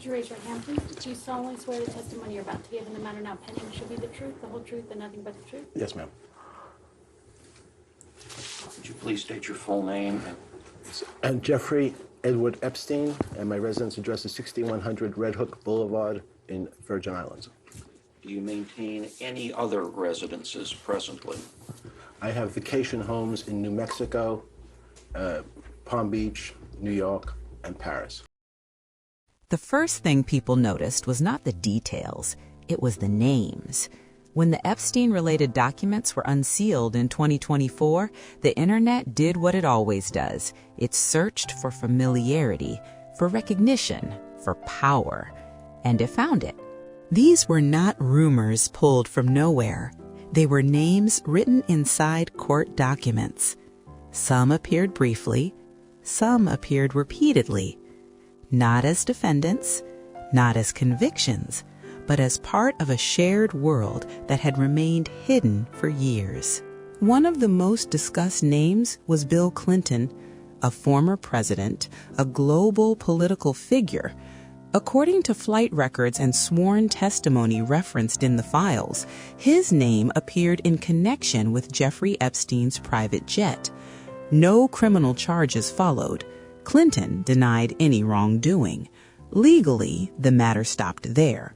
Would you raise your hand, please? Do you solemnly swear the testimony you're about to give in the matter now pending should be the truth, the whole truth, and nothing but the truth? Yes, ma'am. Would you please state your full name? I'm Jeffrey Edward Epstein, and my residence address is 6100 Red Hook Boulevard in Virgin Islands. Do you maintain any other residences presently? I have vacation homes in New Mexico, Palm Beach, New York, and Paris. The first thing people noticed was not the details, it was the names. When the Epstein-related documents were unsealed in 2024, the internet did what it always does. It searched for familiarity, for recognition, for power, and it found it. These were not rumors pulled from nowhere. They were names written inside court documents. Some appeared briefly, some appeared repeatedly. Not as defendants, not as convictions, but as part of a shared world that had remained hidden for years. One of the most discussed names was Bill Clinton, a former president, a global political figure. According to flight records and sworn testimony referenced in the files, his name appeared in connection with Jeffrey Epstein's private jet. No criminal charges followed. Clinton denied any wrongdoing. Legally, the matter stopped there.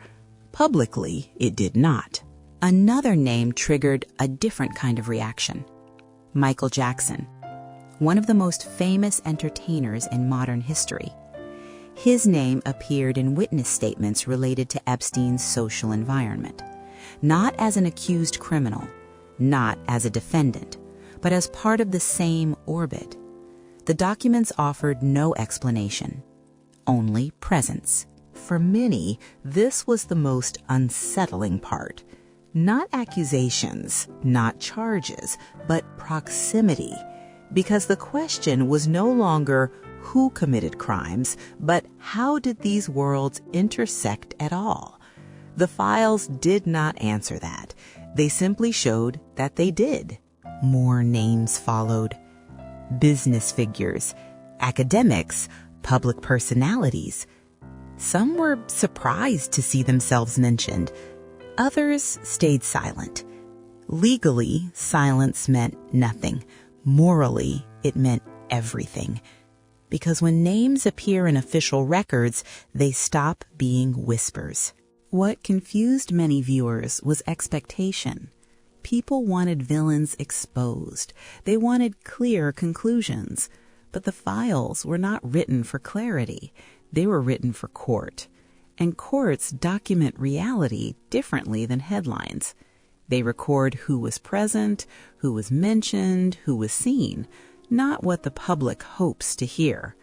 Publicly, it did not. Another name triggered a different kind of reaction. Michael Jackson, one of the most famous entertainers in modern history. His name appeared in witness statements related to Epstein's social environment, not as an accused criminal, not as a defendant, but as part of the same orbit. The documents offered no explanation, only presence. For many, this was the most unsettling part. Not accusations, not charges, but proximity. Because the question was no longer who committed crimes, but how did these worlds intersect at all? The files did not answer that. They simply showed that they did. More names followed. Business figures, academics, public personalities. Some were surprised to see themselves mentioned. Others stayed silent. Legally, silence meant nothing. Morally, it meant everything. Because when names appear in official records, they stop being whispers. What confused many viewers was expectation. People wanted villains exposed. They wanted clear conclusions. But the files were not written for clarity. They were written for court. And courts document reality differently than headlines. They record who was present, who was mentioned, who was seen, not what the public hopes to hear.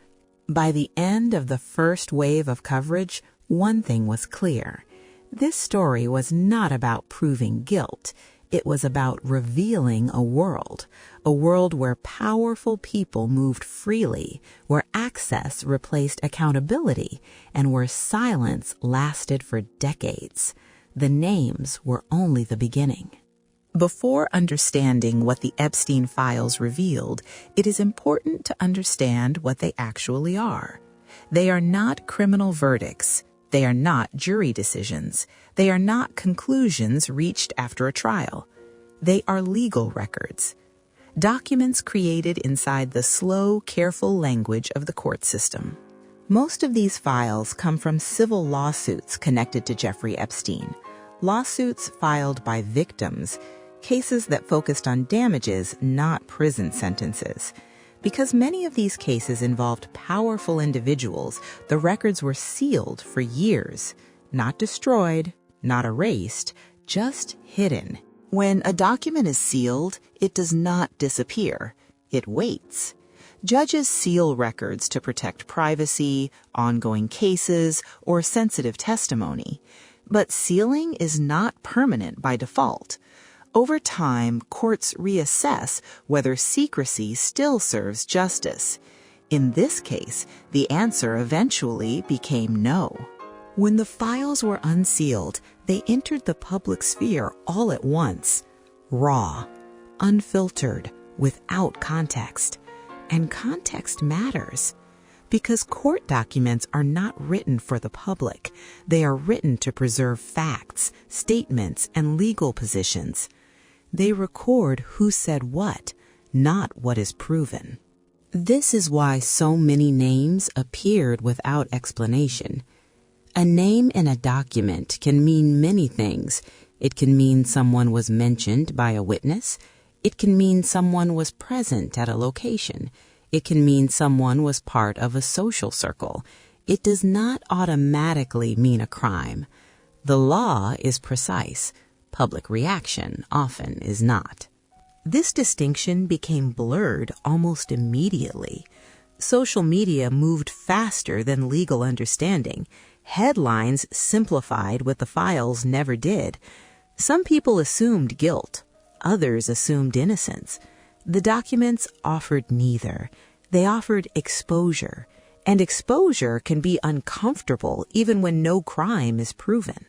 By the end of the first wave of coverage, one thing was clear. This story was not about proving guilt. It was about revealing a world where powerful people moved freely, where access replaced accountability, and where silence lasted for decades. The names were only the beginning. Before understanding what the Epstein files revealed, it is important to understand what they actually are. They are not criminal verdicts. They are not jury decisions. They are not conclusions reached after a trial. They are legal records. Documents created inside the slow, careful language of the court system. Most of these files come from civil lawsuits connected to Jeffrey Epstein. Lawsuits filed by victims, cases that focused on damages, not prison sentences. Because many of these cases involved powerful individuals, the records were sealed for years, not destroyed, not erased, just hidden. When a document is sealed, it does not disappear. It waits. Judges seal records to protect privacy, ongoing cases, or sensitive testimony. But sealing is not permanent by default. Over time, courts reassess whether secrecy still serves justice. In this case, the answer eventually became no. When the files were unsealed, they entered the public sphere all at once, raw, unfiltered, without context. And context matters. Because court documents are not written for the public. They are written to preserve facts, statements, and legal positions. They record who said what, not what is proven. This is why so many names appeared without explanation. A name in a document can mean many things. It can mean someone was mentioned by a witness. It can mean someone was present at a location. It can mean someone was part of a social circle. It does not automatically mean a crime. The law is precise. Public reaction often is not. This distinction became blurred almost immediately. Social media moved faster than legal understanding. Headlines simplified what the files never did. Some people assumed guilt. Others assumed innocence. The documents offered neither. They offered exposure. And exposure can be uncomfortable even when no crime is proven.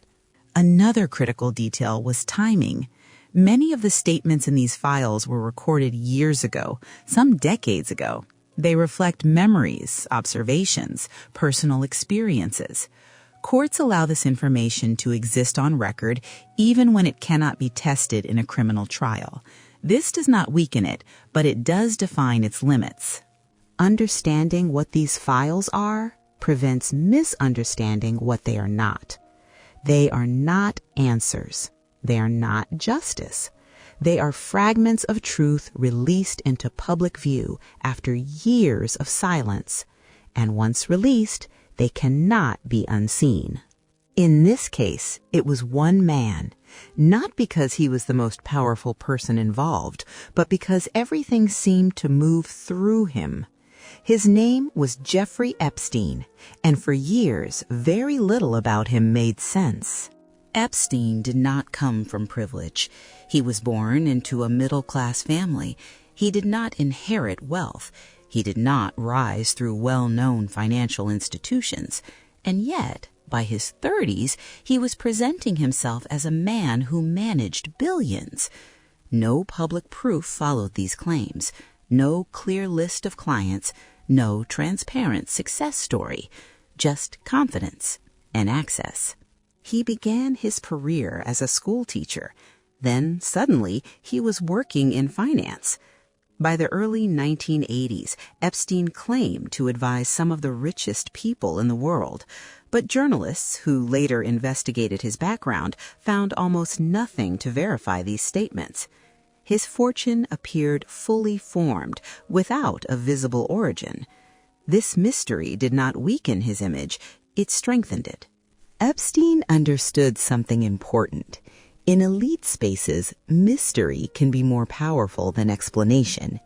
Another critical detail was timing. Many of the statements in these files were recorded years ago, some decades ago. They reflect memories, observations, personal experiences. Courts allow this information to exist on record even when it cannot be tested in a criminal trial. This does not weaken it, but it does define its limits. Understanding what these files are prevents misunderstanding what they are not. They are not answers. They are not justice. They are fragments of truth released into public view after years of silence. And once released, they cannot be unseen. In this case, it was one man, not because he was the most powerful person involved, but because everything seemed to move through him. His name was Jeffrey Epstein, and for years, very little about him made sense. Epstein did not come from privilege. He was born into a middle-class family. He did not inherit wealth. He did not rise through well-known financial institutions. And yet, by his 30s, he was presenting himself as a man who managed billions. No public proof followed these claims. No clear list of clients. No transparent success story. Just confidence and access. He began his career as a school teacher. Then, suddenly, he was working in finance. By the early 1980s, Epstein claimed to advise some of the richest people in the world. But journalists who later investigated his background found almost nothing to verify these statements. His fortune appeared fully formed, without a visible origin. This mystery did not weaken his image, it strengthened it. Epstein understood something important. In elite spaces, mystery can be more powerful than explanation.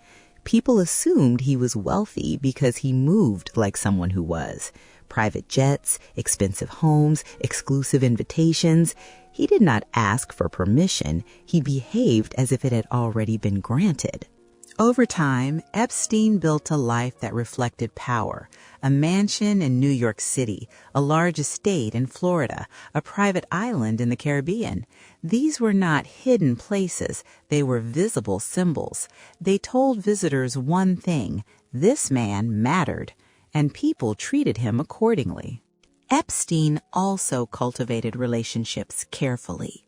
People assumed he was wealthy because he moved like someone who was. Private jets, expensive homes, exclusive invitations. He did not ask for permission. He behaved as if it had already been granted. Over time, Epstein built a life that reflected power. A mansion in New York City, a large estate in Florida, a private island in the Caribbean. These were not hidden places. They were visible symbols. They told visitors one thing: this man mattered, and people treated him accordingly. Epstein also cultivated relationships carefully.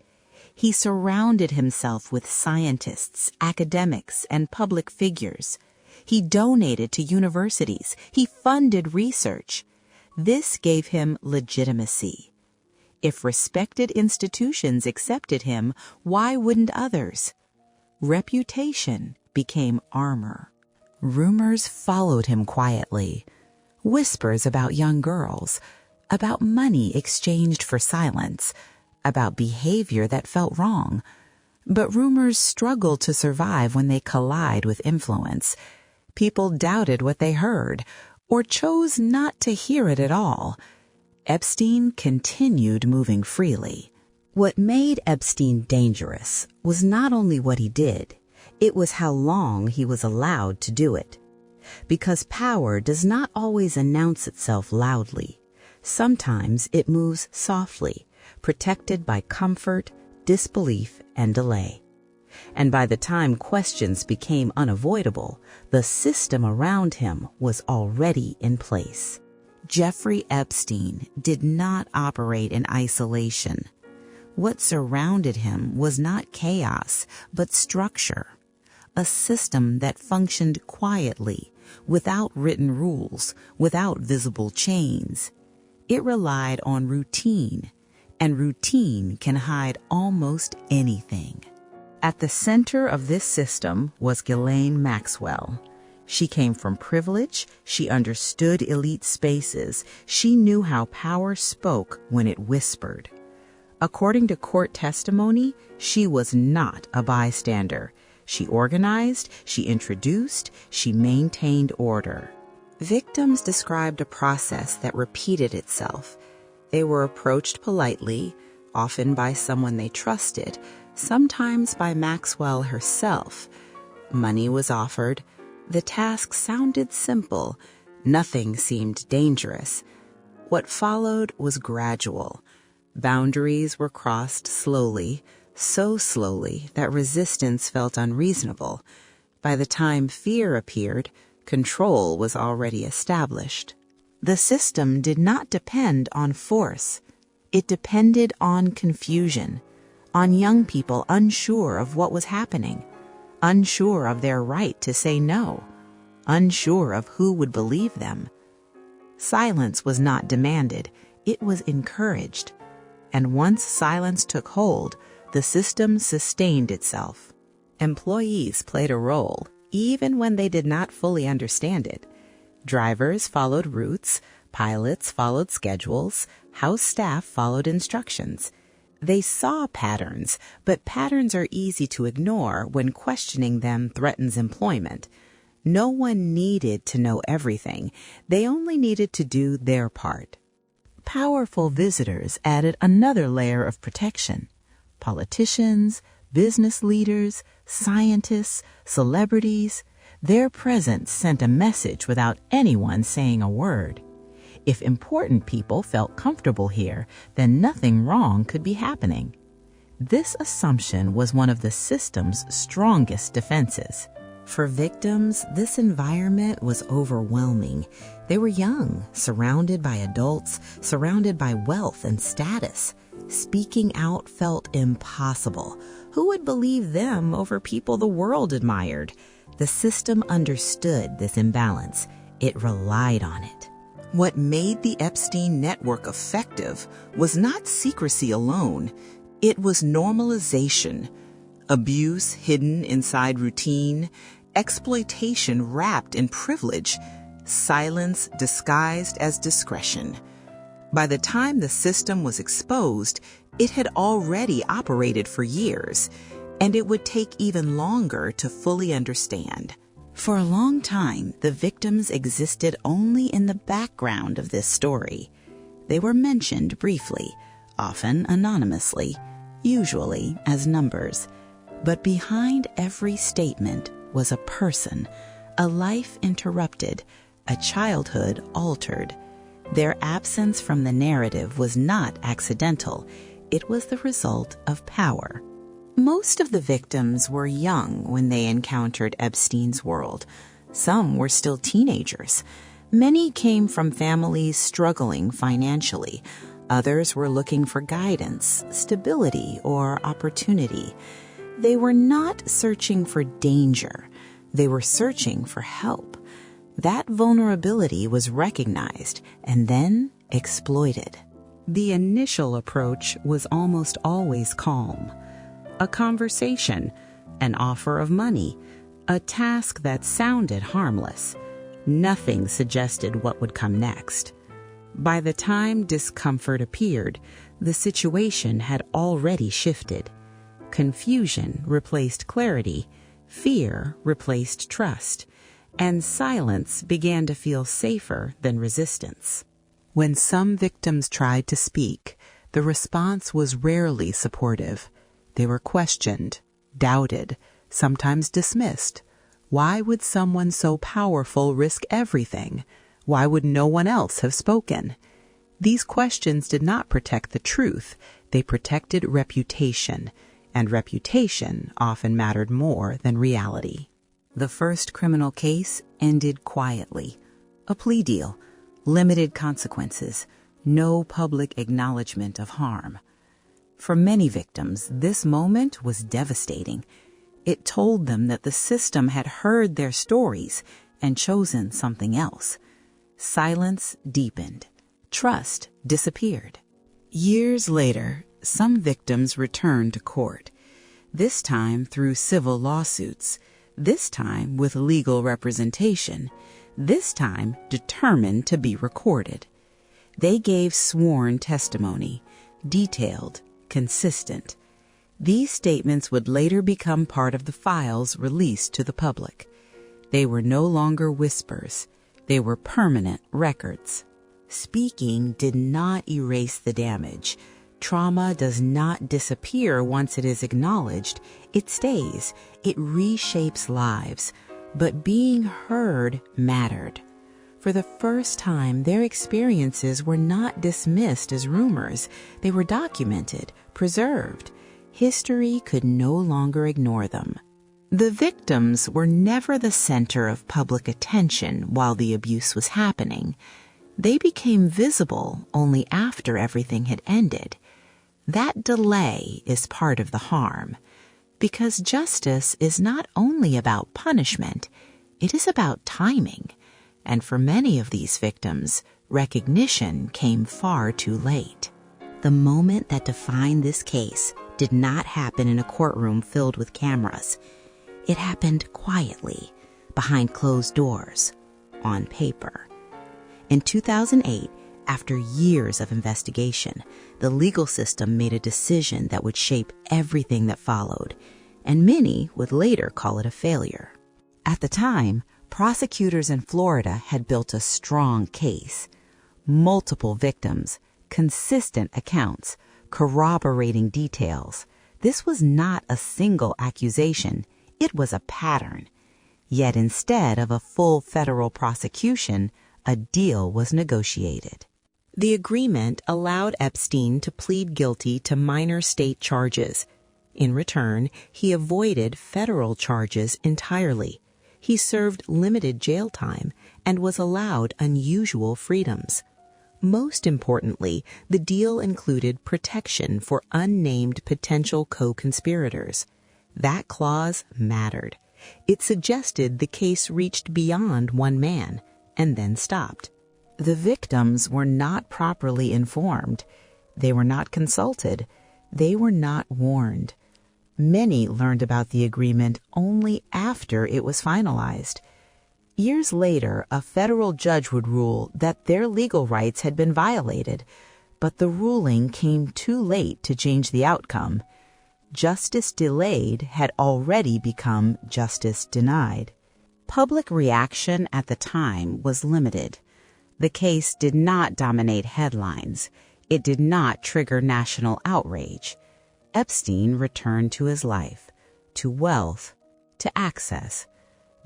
He surrounded himself with scientists, academics, and public figures. He donated to universities. He funded research. This gave him legitimacy. If respected institutions accepted him, why wouldn't others? Reputation became armor. Rumors followed him quietly. Whispers about young girls, about money exchanged for silence, about behavior that felt wrong. But rumors struggle to survive when they collide with influence. People doubted what they heard, or chose not to hear it at all. Epstein continued moving freely. What made Epstein dangerous was not only what he did, it was how long he was allowed to do it. Because power does not always announce itself loudly. Sometimes it moves softly, protected by comfort, disbelief, and delay. And by the time questions became unavoidable, the system around him was already in place. Jeffrey Epstein did not operate in isolation. What surrounded him was not chaos, but structure. A system that functioned quietly, without written rules, without visible chains. It relied on routine, and routine can hide almost anything. At the center of this system was Ghislaine Maxwell. She came from privilege, she understood elite spaces, she knew how power spoke when it whispered. According to court testimony, she was not a bystander. She organized, she introduced, she maintained order. Victims described a process that repeated itself. They were approached politely, often by someone they trusted, sometimes by Maxwell herself. Money was offered. The task sounded simple. Nothing seemed dangerous. What followed was gradual. Boundaries were crossed slowly, so slowly that resistance felt unreasonable. By the time fear appeared, control was already established. The system did not depend on force. It depended on confusion, on young people unsure of what was happening, unsure of their right to say no, unsure of who would believe them. Silence was not demanded, it was encouraged. And once silence took hold, the system sustained itself. Employees played a role, even when they did not fully understand it. Drivers followed routes, pilots followed schedules, house staff followed instructions. They saw patterns, but patterns are easy to ignore when questioning them threatens employment. No one needed to know everything. They only needed to do their part. Powerful visitors added another layer of protection. Politicians, business leaders, scientists, celebrities, their presence sent a message without anyone saying a word. If important people felt comfortable here, then nothing wrong could be happening. This assumption was one of the system's strongest defenses. For victims, this environment was overwhelming. They were young, surrounded by adults, surrounded by wealth and status. Speaking out felt impossible. Who would believe them over people the world admired? The system understood this imbalance. It relied on it. What made the Epstein network effective was not secrecy alone. It was normalization. Abuse hidden inside routine, exploitation wrapped in privilege, silence disguised as discretion. By the time the system was exposed, it had already operated for years, and it would take even longer to fully understand. For a long time, the victims existed only in the background of this story. They were mentioned briefly, often anonymously, usually as numbers. But behind every statement was a person, a life interrupted, a childhood altered. Their absence from the narrative was not accidental. It was the result of power. Most of the victims were young when they encountered Epstein's world. Some were still teenagers. Many came from families struggling financially. Others were looking for guidance, stability, or opportunity. They were not searching for danger. They were searching for help. That vulnerability was recognized and then exploited. The initial approach was almost always calm. A conversation, an offer of money, a task that sounded harmless. Nothing suggested what would come next. By the time discomfort appeared, the situation had already shifted. Confusion replaced clarity, fear replaced trust, and silence began to feel safer than resistance. When some victims tried to speak, the response was rarely supportive. They were questioned, doubted, sometimes dismissed. Why would someone so powerful risk everything? Why would no one else have spoken? These questions did not protect the truth. They protected reputation. and reputation often mattered more than reality. The first criminal case ended quietly. A plea deal, limited consequences, no public acknowledgement of harm. For many victims, this moment was devastating. It told them that the system had heard their stories and chosen something else. Silence deepened. Trust disappeared. Years later, some victims returned to court, this time through civil lawsuits, this time with legal representation, this time determined to be recorded. They gave sworn testimony, detailed, consistent. These statements would later become part of the files released to the public. They were no longer whispers. They were permanent records. Speaking did not erase the damage. Trauma does not disappear once it is acknowledged. It stays. It reshapes lives. But being heard mattered. For the first time, their experiences were not dismissed as rumors. They were documented, preserved. History could no longer ignore them. The victims were never the center of public attention while the abuse was happening. They became visible only after everything had ended. That delay is part of the harm, because justice is not only about punishment, it is about timing. And for many of these victims, recognition came far too late. The moment that defined this case did not happen in a courtroom filled with cameras. It happened quietly, behind closed doors, on paper. In 2008, after years of investigation, the legal system made a decision that would shape everything that followed, and many would later call it a failure. At the time, prosecutors in Florida had built a strong case. Multiple victims, consistent accounts, corroborating details. This was not a single accusation. It was a pattern. Yet instead of a full federal prosecution, a deal was negotiated. The agreement allowed Epstein to plead guilty to minor state charges. In return, he avoided federal charges entirely. He served limited jail time and was allowed unusual freedoms. Most importantly, the deal included protection for unnamed potential co-conspirators. That clause mattered. It suggested the case reached beyond one man and then stopped. The victims were not properly informed. They were not consulted. They were not warned. Many learned about the agreement only after it was finalized. Years later, a federal judge would rule that their legal rights had been violated, but the ruling came too late to change the outcome. Justice delayed had already become justice denied. Public reaction at the time was limited. The case did not dominate headlines. It did not trigger national outrage. Epstein returned to his life, to wealth, to access.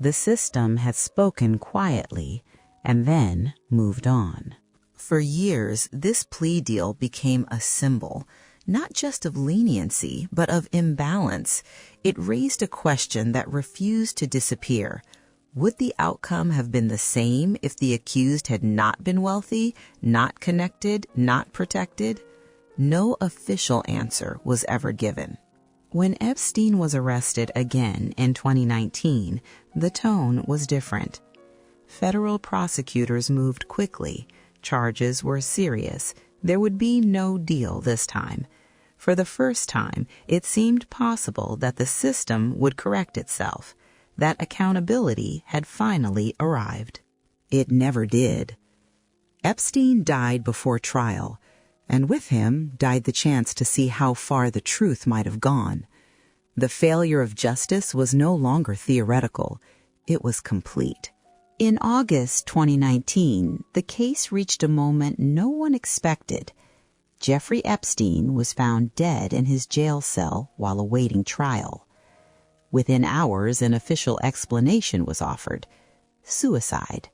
The system had spoken quietly and then moved on. For years, this plea deal became a symbol, not just of leniency, but of imbalance. It raised a question that refused to disappear. Would the outcome have been the same if the accused had not been wealthy, not connected, not protected? No official answer was ever given. When Epstein was arrested again in 2019, the tone was different. Federal prosecutors moved quickly. Charges were serious. There would be no deal this time. For the first time, it seemed possible that the system would correct itself, that accountability had finally arrived. It never did. Epstein died before trial, and with him died the chance to see how far the truth might have gone. The failure of justice was no longer theoretical. It was complete. In August 2019, the case reached a moment no one expected. Jeffrey Epstein was found dead in his jail cell while awaiting trial. Within hours, an official explanation was offered: suicide.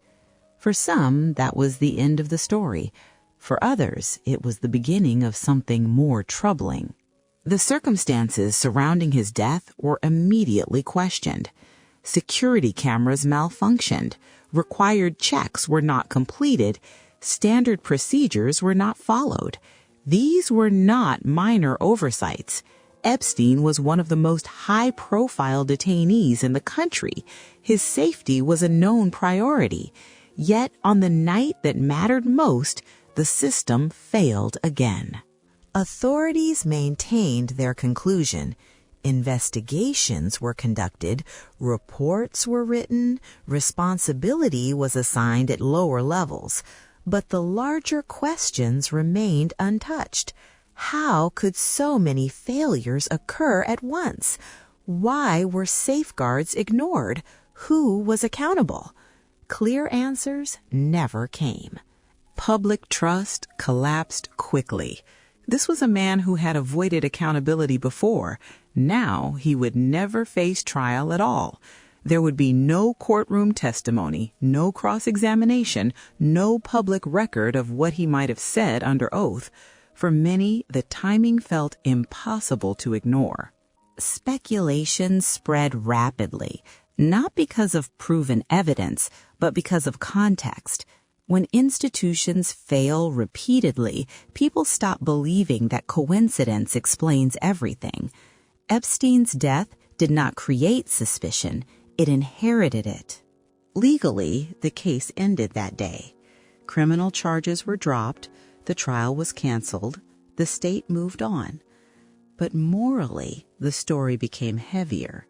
For some, that was the end of the story. For others, it was the beginning of something more troubling. The circumstances surrounding his death were immediately questioned. Security cameras malfunctioned. Required checks were not completed. Standard procedures were not followed. These were not minor oversights. Epstein was one of the most high-profile detainees in the country. His safety was a known priority. Yet, on the night that mattered most, the system failed again. Authorities maintained their conclusion. Investigations were conducted, reports were written, responsibility was assigned at lower levels. But the larger questions remained untouched. How could so many failures occur at once? Why were safeguards ignored? Who was accountable? Clear answers never came. Public trust collapsed quickly. This was a man who had avoided accountability before. Now he would never face trial at all. There would be no courtroom testimony, no cross-examination, no public record of what he might have said under oath. For many, the timing felt impossible to ignore. Speculation spread rapidly, not because of proven evidence, but because of context. When institutions fail repeatedly, people stop believing that coincidence explains everything. Epstein's death did not create suspicion, it inherited it. Legally, the case ended that day. Criminal charges were dropped, the trial was canceled, the state moved on. But morally, the story became heavier,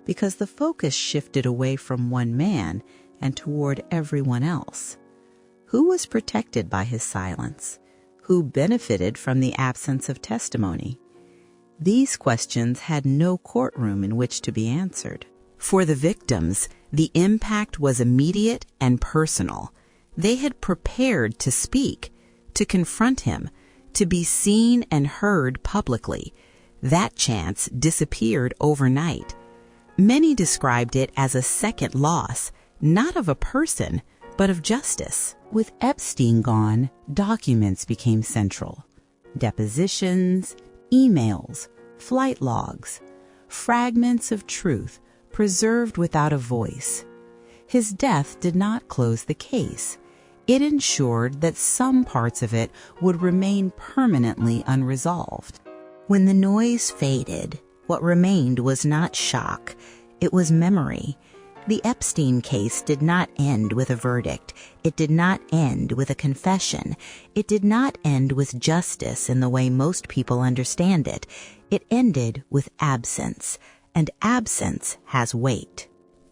because the focus shifted away from one man and toward everyone else. Who was protected by his silence? Who benefited from the absence of testimony? These questions had no courtroom in which to be answered. For the victims, the impact was immediate and personal. They had prepared to speak, to confront him, to be seen and heard publicly. That chance disappeared overnight. Many described it as a second loss, not of a person, but of justice. With Epstein gone, documents became central. Depositions, emails, flight logs, fragments of truth preserved without a voice. His death did not close the case. It ensured that some parts of it would remain permanently unresolved. When the noise faded, what remained was not shock, it was memory. The Epstein case did not end with a verdict. It did not end with a confession. It did not end with justice in the way most people understand it. It ended with absence, and absence has weight.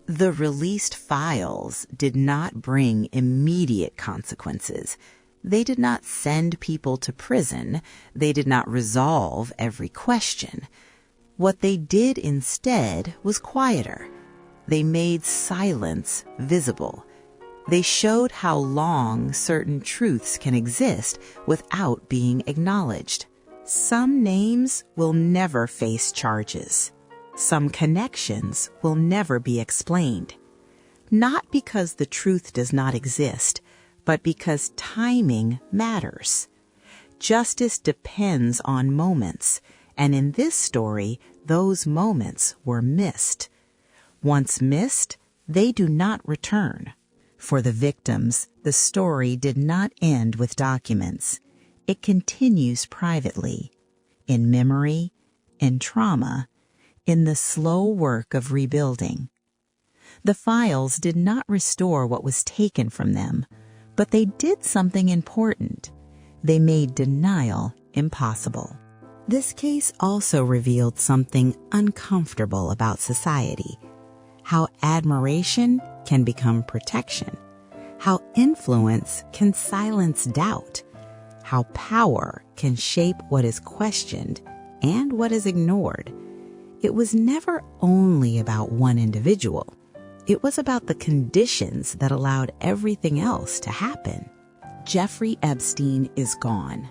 The released files did not bring immediate consequences. They did not send people to prison. They did not resolve every question. What they did instead was quieter. They made silence visible. They showed how long certain truths can exist without being acknowledged. Some names will never face charges. Some connections will never be explained. Not because the truth does not exist, but because timing matters. Justice depends on moments, and in this story, those moments were missed. Once missed, they do not return. For the victims, the story did not end with documents. It continues privately, in memory, in trauma, in the slow work of rebuilding. The files did not restore what was taken from them, but they did something important. They made denial impossible. This case also revealed something uncomfortable about society. How admiration can become protection. How influence can silence doubt. How power can shape what is questioned and what is ignored. It was never only about one individual. It was about the conditions that allowed everything else to happen. Jeffrey Epstein is gone,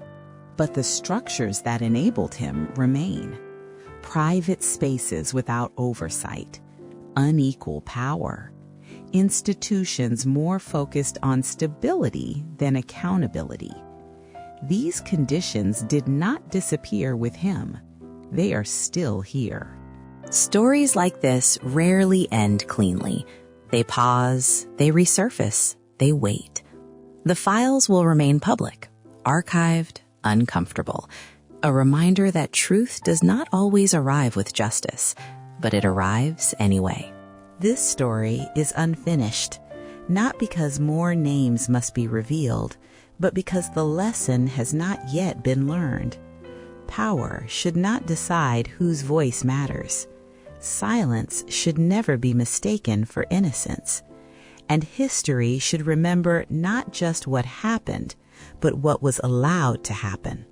but the structures that enabled him remain. Private spaces without oversight, unequal power, institutions more focused on stability than accountability. These conditions did not disappear with him. they are still here. Stories like this rarely end cleanly. They pause, they resurface, they wait. The files will remain public, archived, uncomfortable. A reminder that truth does not always arrive with justice, but it arrives anyway. This story is unfinished, not because more names must be revealed, but because the lesson has not yet been learned. Power should not decide whose voice matters. Silence should never be mistaken for innocence. And history should remember not just what happened, but what was allowed to happen.